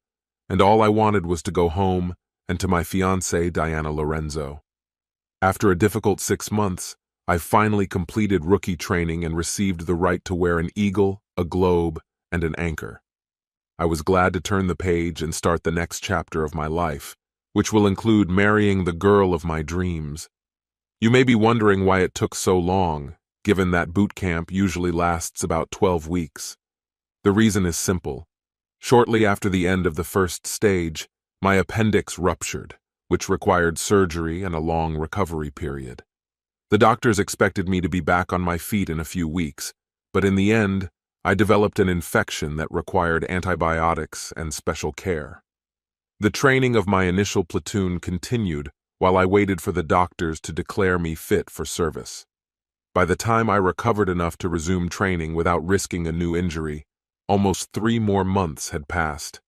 and all I wanted was to go home and to my fiancée Diana Lorenzo. After a difficult 6 months, I finally completed rookie training and received the right to wear an eagle, a globe, and an anchor. I was glad to turn the page and start the next chapter of my life, which will include marrying the girl of my dreams. You may be wondering why it took so long, given that boot camp usually lasts about 12 weeks. The reason is simple. Shortly after the end of the first stage, my appendix ruptured, which required surgery and a long recovery period. The doctors expected me to be back on my feet in a few weeks, but in the end, I developed an infection that required antibiotics and special care. The training of my initial platoon continued while I waited for the doctors to declare me fit for service. By the time I recovered enough to resume training without risking a new injury, almost 3 more months had passed.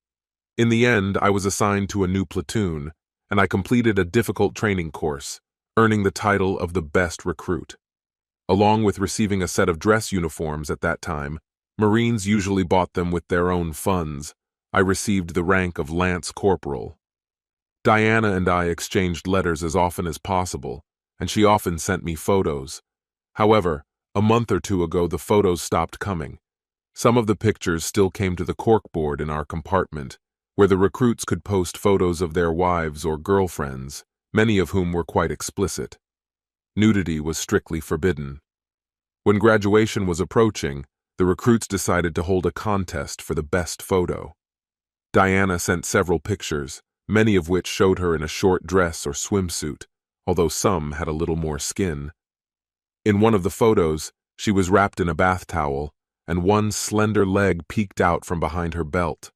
In the end, I was assigned to a new platoon, and I completed a difficult training course, earning the title of the best recruit. Along with receiving a set of dress uniforms at that time, Marines usually bought them with their own funds. I received the rank of Lance Corporal. Diana and I exchanged letters as often as possible, and she often sent me photos. However, a month or 2 ago the photos stopped coming. Some of the pictures still came to the corkboard in our compartment, where the recruits could post photos of their wives or girlfriends, many of whom were quite explicit. Nudity was strictly forbidden. When graduation was approaching, the recruits decided to hold a contest for the best photo. Diana sent several pictures, many of which showed her in a short dress or swimsuit, although some had a little more skin. In one of the photos, she was wrapped in a bath towel, and one slender leg peeked out from behind her belt.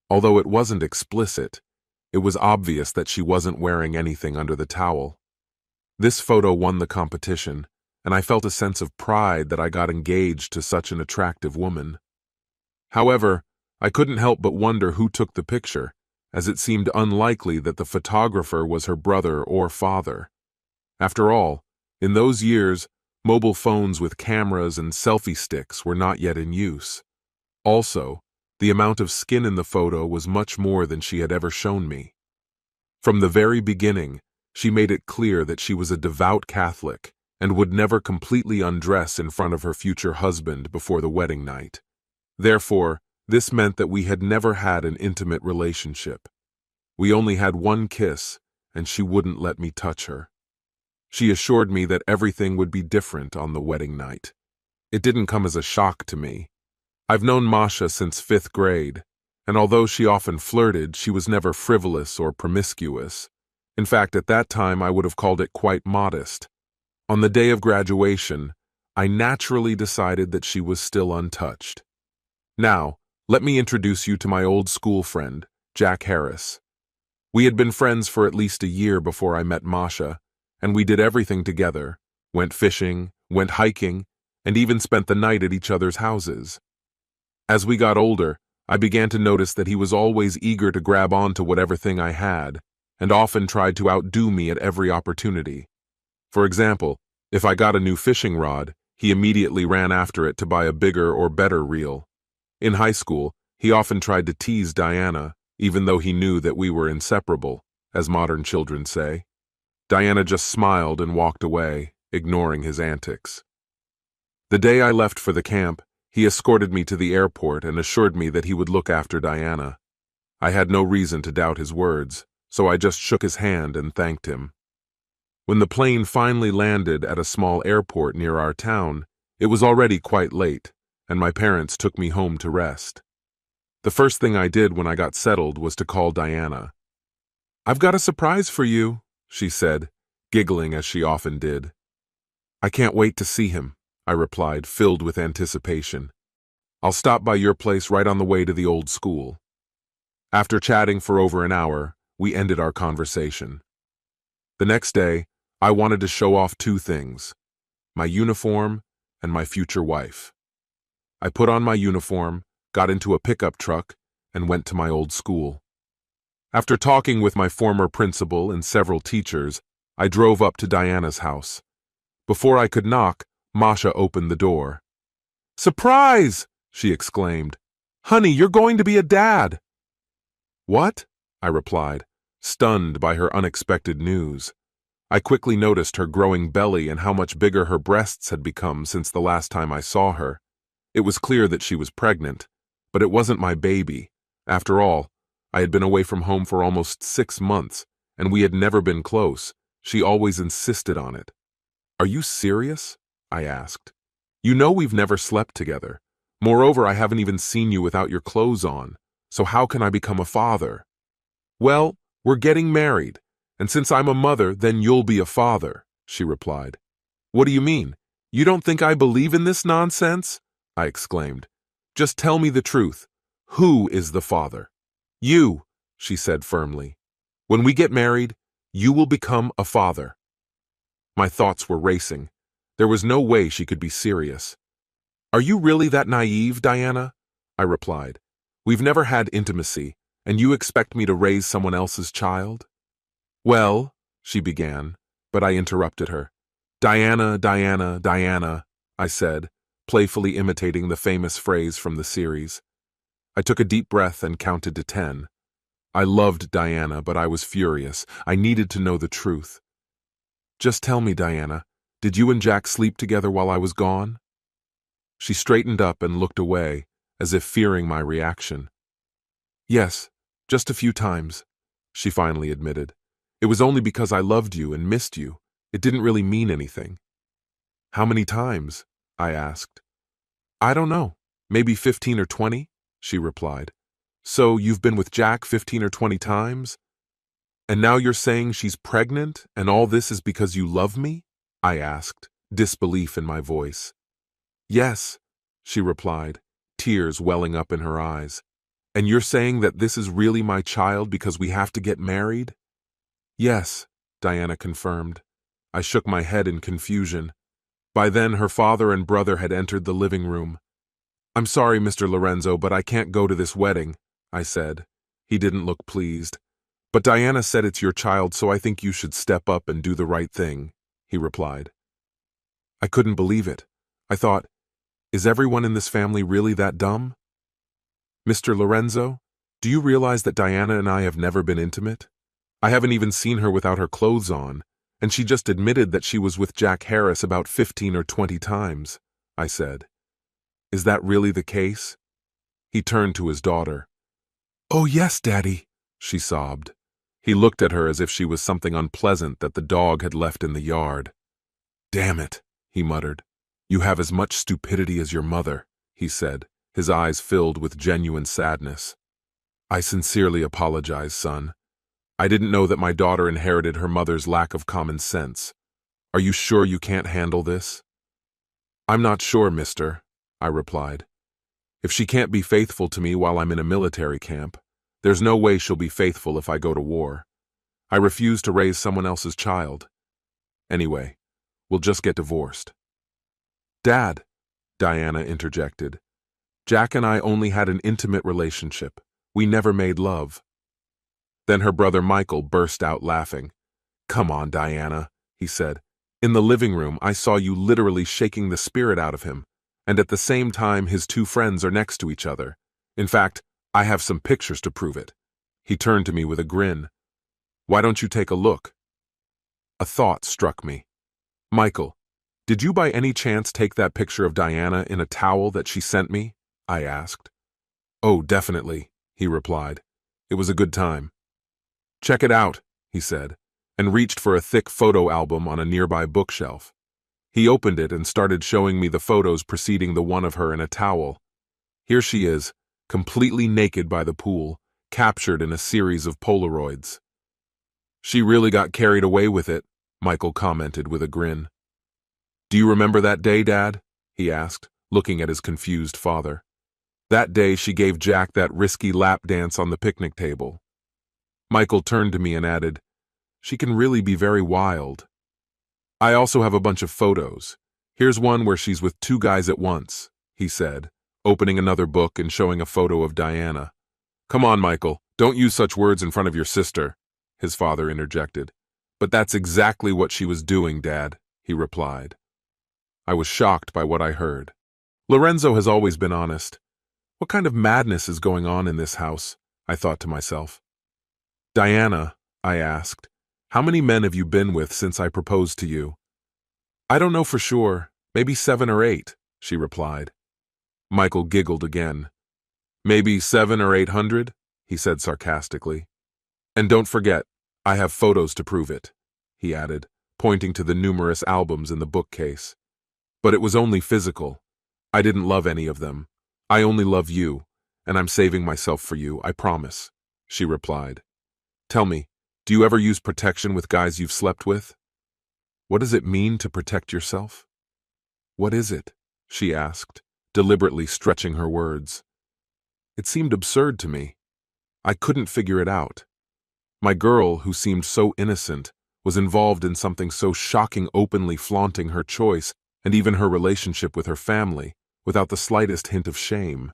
Although it wasn't explicit, it was obvious that she wasn't wearing anything under the towel. This photo won the competition, and I felt a sense of pride that I got engaged to such an attractive woman. However, I couldn't help but wonder who took the picture, as it seemed unlikely that the photographer was her brother or father. After all, in those years, mobile phones with cameras and selfie sticks were not yet in use. Also, the amount of skin in the photo was much more than she had ever shown me. From the very beginning, She made it clear that she was a devout Catholic and would never completely undress in front of her future husband before the wedding night. Therefore, this meant that we had never had an intimate relationship. We only had one kiss, and she wouldn't let me touch her. She assured me that everything would be different on the wedding night. It didn't come as a shock to me. I've known Masha since 5th grade, and although she often flirted, she was never frivolous or promiscuous. In fact, at that time I would have called it quite modest. On the day of graduation, I naturally decided that she was still untouched. Now, let me introduce you to my old school friend, Jack Harris. We had been friends for at least a year before I met Masha, and we did everything together, went fishing, went hiking, and even spent the night at each other's houses. As we got older, I began to notice that he was always eager to grab onto whatever thing I had, and often tried to outdo me at every opportunity. For example, if I got a new fishing rod, he immediately ran after it to buy a bigger or better reel. In high school, he often tried to tease Diana, even though he knew that we were inseparable, as modern children say. Diana just smiled and walked away, ignoring his antics. The day I left for the camp, he escorted me to the airport and assured me that he would look after Diana. I had no reason to doubt his words, so I just shook his hand and thanked him. When the plane finally landed at a small airport near our town, it was already quite late, and my parents took me home to rest. The first thing I did when I got settled was to call Diana. "I've got a surprise for you," she said, giggling as she often did. "I can't wait to see him," I replied, filled with anticipation. "I'll stop by your place right on the way to the old school." After chatting for over an hour, we ended our conversation. The next day, I wanted to show off two things: my uniform and my future wife. I put on my uniform, got into a pickup truck, and went to my old school. After talking with my former principal and several teachers, I drove up to Diana's house. Before I could knock, Masha opened the door. "Surprise!" she exclaimed. "Honey, you're going to be a dad." "What?" I replied, stunned by her unexpected news. I quickly noticed her growing belly and how much bigger her breasts had become since the last time I saw her. It was clear that she was pregnant, but it wasn't my baby. After all, I had been away from home for almost 6 months, and we had never been close. She always insisted on it. "Are you serious?" I asked. "You know we've never slept together. Moreover, I haven't even seen you without your clothes on, so how can I become a father?" "Well, we're getting married, and since I'm a mother, then you'll be a father," she replied. "What do you mean? You don't think I believe in this nonsense?" I exclaimed. "Just tell me the truth. Who is the father?" "You," she said firmly. "When we get married, you will become a father." My thoughts were racing. There was no way she could be serious. "Are you really that naive, Diana?" I replied. "We've never had intimacy, and you expect me to raise someone else's child?" "Well," she began, but I interrupted her. "Diana, Diana, Diana," I said, playfully imitating the famous phrase from the series. I took a deep breath and counted to 10. I loved Diana, but I was furious. I needed to know the truth. "Just tell me, Diana, did you and Jack sleep together while I was gone?" She straightened up and looked away, as if fearing my reaction. "Yes, just a few times," she finally admitted. "It was only because I loved you and missed you. It didn't really mean anything." "How many times?" I asked. "I don't know, maybe 15 or 20, she replied. "So you've been with Jack 15 or 20 times? And now you're saying she's pregnant, and all this is because you love me?" I asked, disbelief in my voice. "Yes," she replied, tears welling up in her eyes. "And you're saying that this is really my child because we have to get married?" "Yes," Diana confirmed. I shook my head in confusion. By then, her father and brother had entered the living room. "I'm sorry, Mr. Lorenzo, but I can't go to this wedding," I said. He didn't look pleased. "But Diana said it's your child, so I think you should step up and do the right thing," he replied. I couldn't believe it. I thought, is everyone in this family really that dumb? "Mr. Lorenzo, do you realize that Diana and I have never been intimate?" I haven't even seen her without her clothes on, and she just admitted that she was with Jack Harris about 15 or 20 times, I said. Is that really the case? He turned to his daughter. Oh yes, Daddy, she sobbed. He looked at her as if she was something unpleasant that the dog had left in the yard. Damn it, he muttered. You have as much stupidity as your mother, he said, his eyes filled with genuine sadness. I sincerely apologize, son. I didn't know that my daughter inherited her mother's lack of common sense. Are you sure you can't handle this? I'm not sure, mister, I replied. If she can't be faithful to me while I'm in a military camp, there's no way she'll be faithful if I go to war. I refuse to raise someone else's child. Anyway, we'll just get divorced. Dad, Diana interjected. Jack and I only had an intimate relationship. We never made love. Then her brother Michael burst out laughing. Come on, Diana, he said. In the living room, I saw you literally shaking the spirit out of him, and at the same time his two friends are next to each other. In fact, I have some pictures to prove it. He turned to me with a grin. Why don't you take a look? A thought struck me. Michael, did you by any chance take that picture of Diana in a towel that she sent me? I asked. Oh, definitely, he replied. It was a good time. Check it out, he said, and reached for a thick photo album on a nearby bookshelf. He opened it and started showing me the photos preceding the one of her in a towel. Here she is, completely naked by the pool, captured in a series of Polaroids. She really got carried away with it, Michael commented with a grin. Do you remember that day, Dad? He asked, looking at his confused father. That day she gave Jack that risky lap dance on the picnic table. Michael turned to me and added, She can really be very wild. I also have a bunch of photos. Here's one where she's with two guys at once, he said, opening another book and showing a photo of Diana. Come on, Michael, don't use such words in front of your sister, his father interjected. But that's exactly what she was doing, Dad, he replied. I was shocked by what I heard. Lorenzo has always been honest. What kind of madness is going on in this house? I thought to myself. Diana, I asked, how many men have you been with since I proposed to you? I don't know for sure, maybe 7 or 8, she replied. Michael giggled again. Maybe 700 or 800, he said sarcastically. And don't forget, I have photos to prove it, he added, pointing to the numerous albums in the bookcase. But it was only physical. I didn't love any of them. I only love you, and I'm saving myself for you, I promise, she replied. Tell me, do you ever use protection with guys you've slept with? What does it mean to protect yourself? What is it? She asked, deliberately stretching her words. It seemed absurd to me. I couldn't figure it out. My girl, who seemed so innocent, was involved in something so shocking, openly flaunting her choice and even her relationship with her family, without the slightest hint of shame.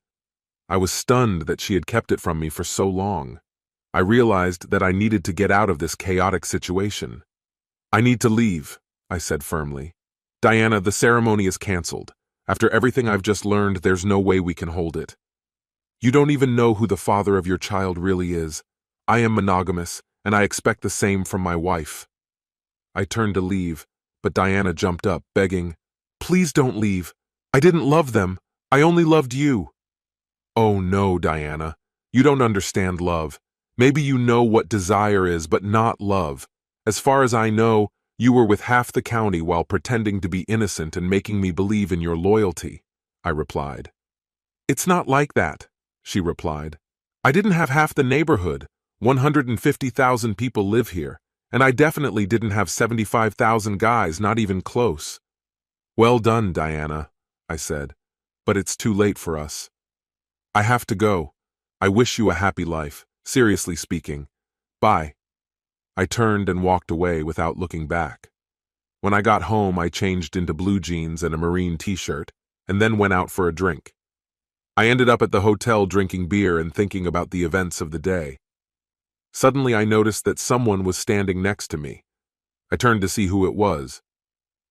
I was stunned that she had kept it from me for so long. I realized that I needed to get out of this chaotic situation. I need to leave, I said firmly. Diana, the ceremony is canceled. After everything I've just learned, there's no way we can hold it. You don't even know who the father of your child really is. I am monogamous, and I expect the same from my wife. I turned to leave, but Diana jumped up, begging, Please don't leave. I didn't love them. I only loved you. Oh no, Diana. You don't understand love. Maybe you know what desire is, but not love. As far as I know, you were with half the county while pretending to be innocent and making me believe in your loyalty, I replied. It's not like that, she replied. I didn't have half the neighborhood. 150,000 people live here, and I definitely didn't have 75,000 guys, not even close. Well done, Diana, I said, but it's too late for us. I have to go. I wish you a happy life, seriously speaking. Bye. I turned and walked away without looking back. When I got home, I changed into blue jeans and a marine t-shirt, and then went out for a drink. I ended up at the hotel drinking beer and thinking about the events of the day. Suddenly I noticed that someone was standing next to me. I turned to see who it was.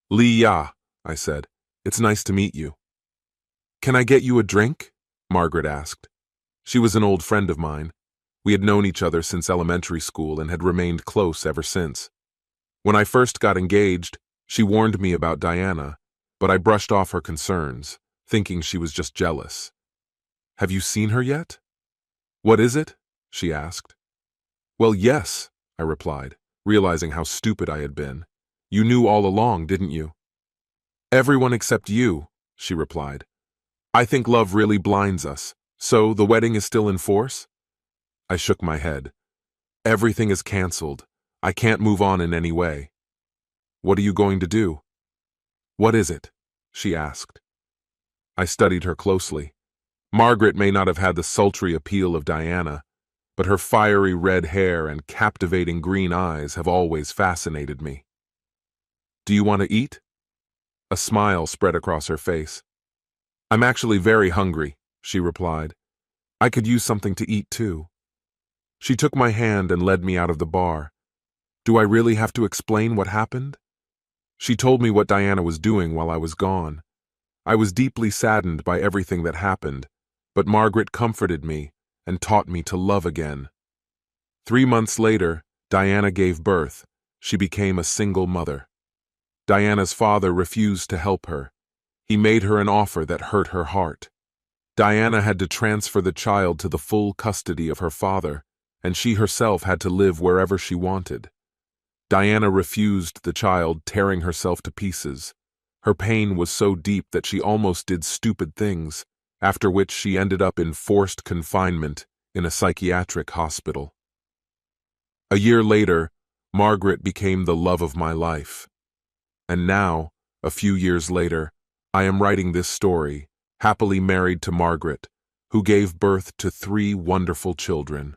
Lee Ya, I said. It's nice to meet you. Can I get you a drink? Margaret asked. She was an old friend of mine. We had known each other since elementary school and had remained close ever since. When I first got engaged, she warned me about Diana, but I brushed off her concerns, thinking she was just jealous. "Have you seen her yet?" "What is it?" she asked. "Well, yes," I replied, realizing how stupid I had been. "You knew all along, didn't you?" "Everyone except you," she replied. "I think love really blinds us. So, the wedding is still in force?" I shook my head. "Everything is canceled. I can't move on in any way." "What are you going to do?" "What is it?" she asked. I studied her closely. Margaret may not have had the sultry appeal of Diana, but her fiery red hair and captivating green eyes have always fascinated me. "Do you want to eat?" A smile spread across her face. "I'm actually very hungry," she replied. "I could use something to eat too." She took my hand and led me out of the bar. Do I really have to explain what happened? She told me what Diana was doing while I was gone. I was deeply saddened by everything that happened, but Margaret comforted me and taught me to love again. 3 months later, Diana gave birth. She became a single mother. Diana's father refused to help her. He made her an offer that hurt her heart. Diana had to transfer the child to the full custody of her father, and she herself had to live wherever she wanted. Diana refused the child, tearing herself to pieces. Her pain was so deep that she almost did stupid things, after which she ended up in forced confinement in a psychiatric hospital. A year later, Margaret became the love of my life. And now, a few years later, I am writing this story, happily married to Margaret, who gave birth to 3 wonderful children.